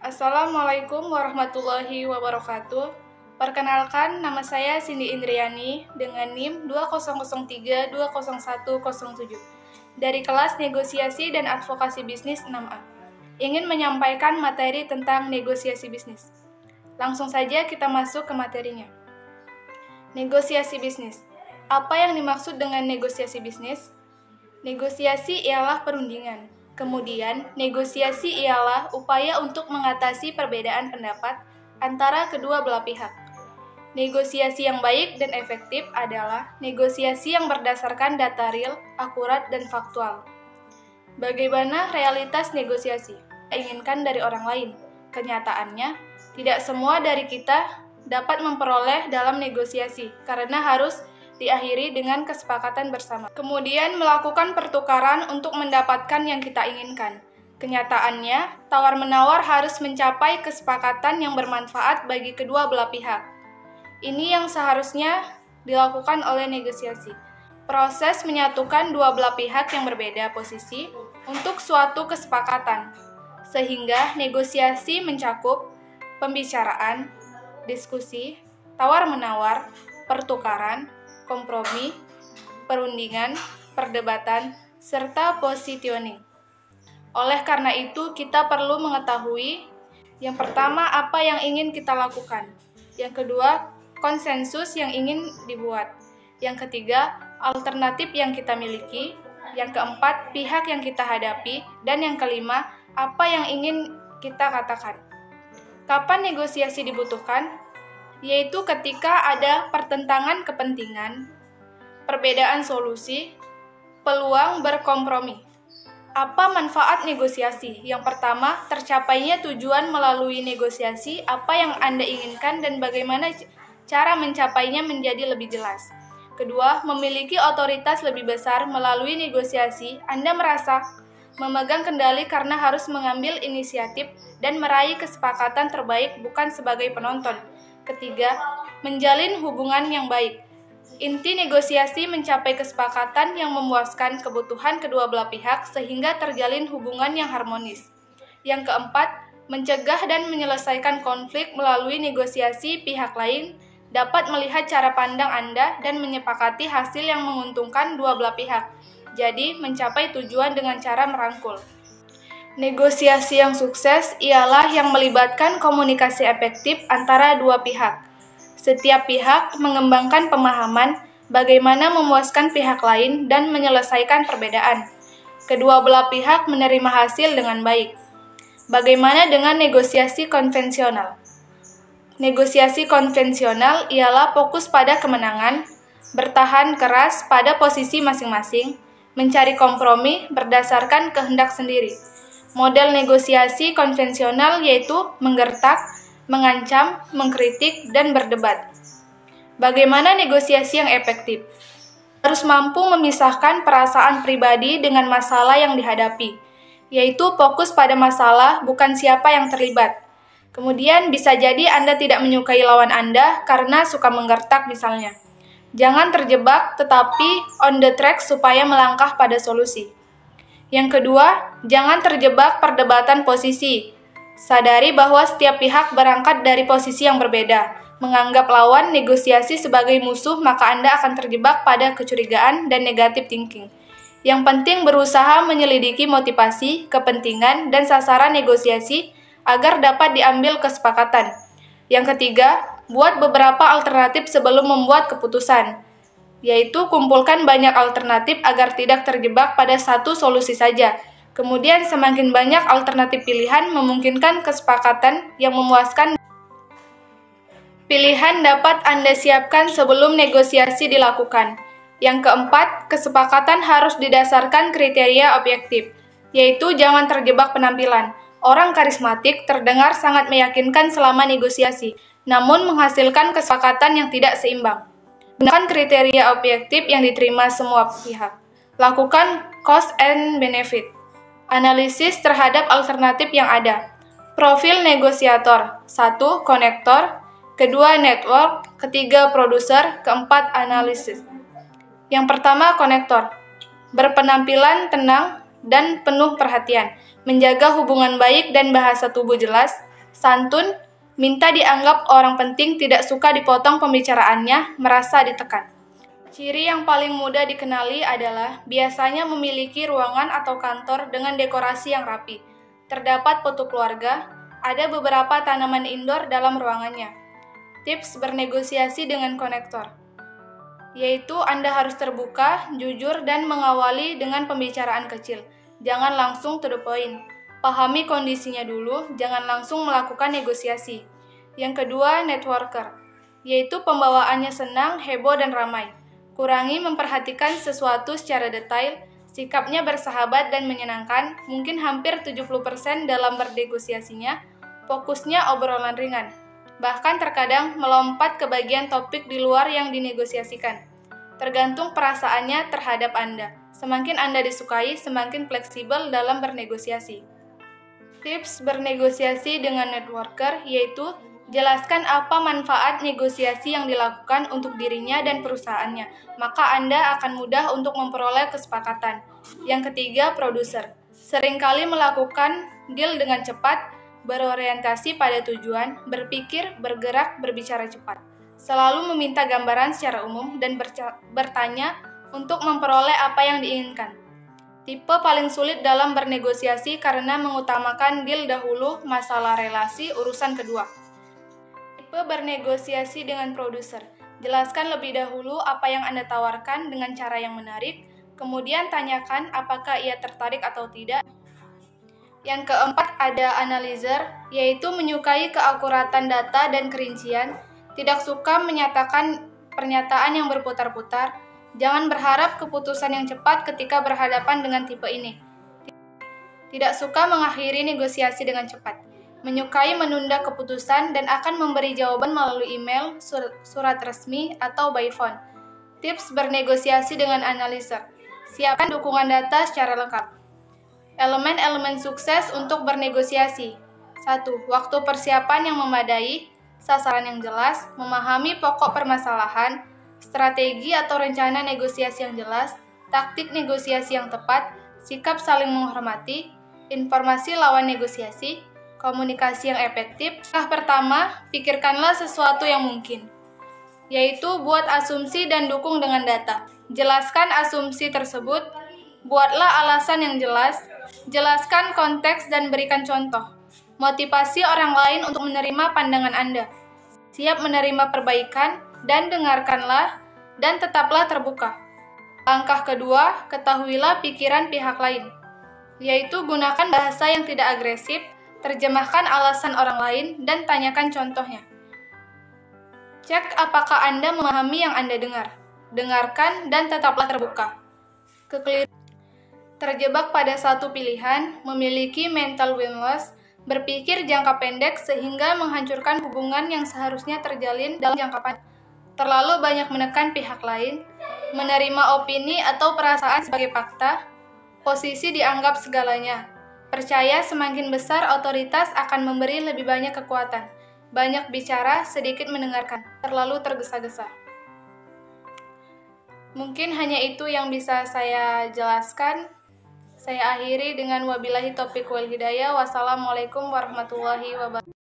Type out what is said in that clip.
Assalamualaikum warahmatullahi wabarakatuh. Perkenalkan, nama saya Cindy Indriani dengan NIM 2003200107 dari kelas Negosiasi dan Advokasi Bisnis 6A. Ingin menyampaikan materi tentang negosiasi bisnis. Langsung saja kita masuk ke materinya. Negosiasi bisnis. Apa yang dimaksud dengan negosiasi bisnis? Negosiasi ialah perundingan. Kemudian, negosiasi ialah upaya untuk mengatasi perbedaan pendapat antara kedua belah pihak. Negosiasi yang baik dan efektif adalah negosiasi yang berdasarkan data real, akurat, dan faktual. Bagaimana realitas negosiasi? Inginkan dari orang lain. Kenyataannya, tidak semua dari kita dapat memperoleh dalam negosiasi karena harus diakhiri dengan kesepakatan bersama. Kemudian melakukan pertukaran untuk mendapatkan yang kita inginkan. Kenyataannya, tawar-menawar harus mencapai kesepakatan yang bermanfaat bagi kedua belah pihak. Ini yang seharusnya dilakukan oleh negosiasi. Proses menyatukan dua belah pihak yang berbeda posisi untuk suatu kesepakatan. Sehingga negosiasi mencakup pembicaraan, diskusi, tawar-menawar, pertukaran, kompromi, perundingan, perdebatan, serta positioning. Oleh karena itu, kita perlu mengetahui yang pertama apa yang ingin kita lakukan, yang kedua konsensus yang ingin dibuat, yang ketiga alternatif yang kita miliki, yang keempat pihak yang kita hadapi, dan yang kelima apa yang ingin kita katakan. Kapan negosiasi dibutuhkan? Yaitu ketika ada pertentangan kepentingan, perbedaan solusi, peluang berkompromi. Apa manfaat negosiasi? Yang pertama, tercapainya tujuan melalui negosiasi, apa yang Anda inginkan dan bagaimana cara mencapainya menjadi lebih jelas. Kedua, memiliki otoritas lebih besar melalui negosiasi, Anda merasa memegang kendali karena harus mengambil inisiatif dan meraih kesepakatan terbaik bukan sebagai penonton. Ketiga, menjalin hubungan yang baik. Inti negosiasi mencapai kesepakatan yang memuaskan kebutuhan kedua belah pihak sehingga terjalin hubungan yang harmonis. Yang keempat, mencegah dan menyelesaikan konflik melalui negosiasi. Pihak lain dapat melihat cara pandang Anda dan menyepakati hasil yang menguntungkan dua belah pihak. Jadi, mencapai tujuan dengan cara merangkul. Negosiasi yang sukses ialah yang melibatkan komunikasi efektif antara dua pihak. Setiap pihak mengembangkan pemahaman bagaimana memuaskan pihak lain dan menyelesaikan perbedaan. Kedua belah pihak menerima hasil dengan baik. Bagaimana dengan negosiasi konvensional? Negosiasi konvensional ialah fokus pada kemenangan, bertahan keras pada posisi masing-masing, mencari kompromi berdasarkan kehendak sendiri. Model negosiasi konvensional yaitu menggertak, mengancam, mengkritik, dan berdebat. Bagaimana negosiasi yang efektif? Harus mampu memisahkan perasaan pribadi dengan masalah yang dihadapi, yaitu fokus pada masalah bukan siapa yang terlibat. Kemudian bisa jadi Anda tidak menyukai lawan Anda karena suka menggertak misalnya. Jangan terjebak tetapi on the track supaya melangkah pada solusi. Yang kedua, jangan terjebak perdebatan posisi. Sadari bahwa setiap pihak berangkat dari posisi yang berbeda. Menganggap lawan negosiasi sebagai musuh, maka Anda akan terjebak pada kecurigaan dan negative thinking. Yang penting berusaha menyelidiki motivasi, kepentingan, dan sasaran negosiasi agar dapat diambil kesepakatan. Yang ketiga, buat beberapa alternatif sebelum membuat keputusan, yaitu kumpulkan banyak alternatif agar tidak terjebak pada satu solusi saja. Kemudian semakin banyak alternatif pilihan memungkinkan kesepakatan yang memuaskan. Pilihan dapat Anda siapkan sebelum negosiasi dilakukan. Yang keempat, kesepakatan harus didasarkan kriteria objektif, yaitu jangan terjebak penampilan. Orang karismatik terdengar sangat meyakinkan selama negosiasi, namun menghasilkan kesepakatan yang tidak seimbang. Gunakan kriteria objektif yang diterima semua pihak. Lakukan cost and benefit analisis terhadap alternatif yang ada. Profil negosiator: 1. Konektor, 2. Network, 3. Produser, 4. Analisis. Yang pertama, konektor. Berpenampilan tenang dan penuh perhatian, menjaga hubungan baik dan bahasa tubuh jelas, santun, minta dianggap orang penting, tidak suka dipotong pembicaraannya, merasa ditekan. Ciri yang paling mudah dikenali adalah biasanya memiliki ruangan atau kantor dengan dekorasi yang rapi. Terdapat foto keluarga, ada beberapa tanaman indoor dalam ruangannya. Tips bernegosiasi dengan konektor, yaitu Anda harus terbuka, jujur, dan mengawali dengan pembicaraan kecil. Jangan langsung to the point. Pahami kondisinya dulu, jangan langsung melakukan negosiasi. Yang kedua, networker, yaitu pembawaannya senang, heboh, dan ramai. Kurangi memperhatikan sesuatu secara detail, sikapnya bersahabat dan menyenangkan, mungkin hampir 70% dalam bernegosiasinya, fokusnya obrolan ringan. Bahkan terkadang melompat ke bagian topik di luar yang dinegosiasikan. Tergantung perasaannya terhadap Anda. Semakin Anda disukai, semakin fleksibel dalam bernegosiasi. Tips bernegosiasi dengan networker, yaitu jelaskan apa manfaat negosiasi yang dilakukan untuk dirinya dan perusahaannya, maka Anda akan mudah untuk memperoleh kesepakatan. Yang ketiga, produser. Seringkali melakukan deal dengan cepat, berorientasi pada tujuan, berpikir, bergerak, berbicara cepat. Selalu meminta gambaran secara umum dan bertanya untuk memperoleh apa yang diinginkan. Tipe paling sulit dalam bernegosiasi karena mengutamakan deal dahulu, masalah relasi urusan kedua. Tipe bernegosiasi dengan produser. Jelaskan lebih dahulu apa yang Anda tawarkan dengan cara yang menarik, kemudian tanyakan apakah ia tertarik atau tidak. Yang keempat, ada analyzer, yaitu menyukai keakuratan data dan kerincian, tidak suka menyatakan pernyataan yang berputar-putar. Jangan berharap keputusan yang cepat ketika berhadapan dengan tipe ini. Tidak suka mengakhiri negosiasi dengan cepat. Menyukai menunda keputusan dan akan memberi jawaban melalui email, surat resmi, atau by phone. Tips bernegosiasi dengan analyzer. Siapkan dukungan data secara lengkap. Elemen-elemen sukses untuk bernegosiasi. 1. Waktu persiapan yang memadai, sasaran yang jelas, memahami pokok permasalahan, strategi atau rencana negosiasi yang jelas, taktik negosiasi yang tepat, sikap saling menghormati, informasi lawan negosiasi, komunikasi yang efektif. Pertama, pikirkanlah sesuatu yang mungkin, yaitu buat asumsi dan dukung dengan data. Jelaskan asumsi tersebut, buatlah alasan yang jelas, jelaskan konteks dan berikan contoh. Motivasi orang lain untuk menerima pandangan Anda. Siap menerima perbaikan dan dengarkanlah dan tetaplah terbuka. Langkah kedua, ketahuilah pikiran pihak lain, yaitu gunakan bahasa yang tidak agresif, terjemahkan alasan orang lain, dan tanyakan contohnya. Cek apakah Anda memahami yang Anda dengar. Dengarkan dan tetaplah terbuka. Terjebak pada satu pilihan, memiliki mental win-loss, berpikir jangka pendek sehingga menghancurkan hubungan yang seharusnya terjalin dalam jangka panjang. Terlalu banyak menekan pihak lain, menerima opini atau perasaan sebagai fakta, posisi dianggap segalanya. Percaya semakin besar otoritas akan memberi lebih banyak kekuatan. Banyak bicara, sedikit mendengarkan. Terlalu tergesa-gesa. Mungkin hanya itu yang bisa saya jelaskan. Saya akhiri dengan wabillahi taufiq wal hidayah. Wassalamualaikum warahmatullahi wabarakatuh.